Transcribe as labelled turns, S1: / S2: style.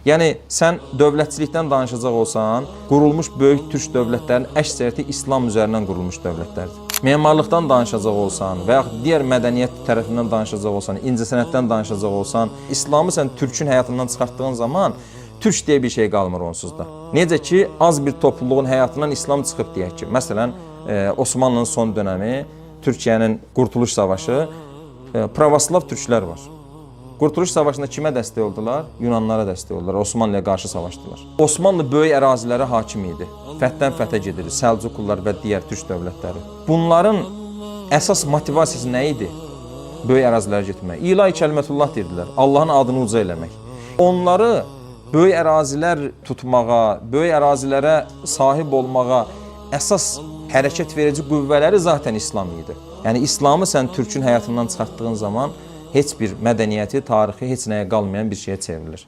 S1: Yəni sən dövlətçilikdən danışacaq olsan, qurulmuş böyük türk dövlətlərinin əksəriyyəti İslam üzərindən qurulmuş dövlətlərdir. Memarlıqdan danışacaq olsan və yaxud digər mədəniyyət tərəfindən danışacaq olsan, incəsənətdən danışacaq olsan, İslamı sən türkün həyatından çıxartdığın zaman türk deyə bir şey qalmır onsuz da. Necə ki, az bir topluluğun həyatından İslam çıxıb deyək ki, məsələn, Osmanlının son dönəmi, Türkiyənin Qurtuluş Savaşı, pravoslav türklər var. Qurtuluş Savaşında kimə dəstək oldular? Yunanlara dəstək oldular, Osmanlıya qarşı savaşdılar. Osmanlı böyük ərazilərə hakim idi. Fətdən fətə gedirdi, Səlcuqlular və digər türk dövlətləri. Bunların əsas motivasiyası nə idi? Böyük ərazilərə getmək. İlahi kəlmətullah deyirdilər, Allahın adını uca eləmək. Onları böyük ərazilər tutmağa, böyük ərazilərə sahib olmağa əsas hərəkət verici qüvvələri zaten İslam idi. Yəni İslamı sən türkün həyatından çıxartdığın zaman heç bir mədəniyyəti, tarixi heç nəyə qalmayan bir şeyə çevrilir.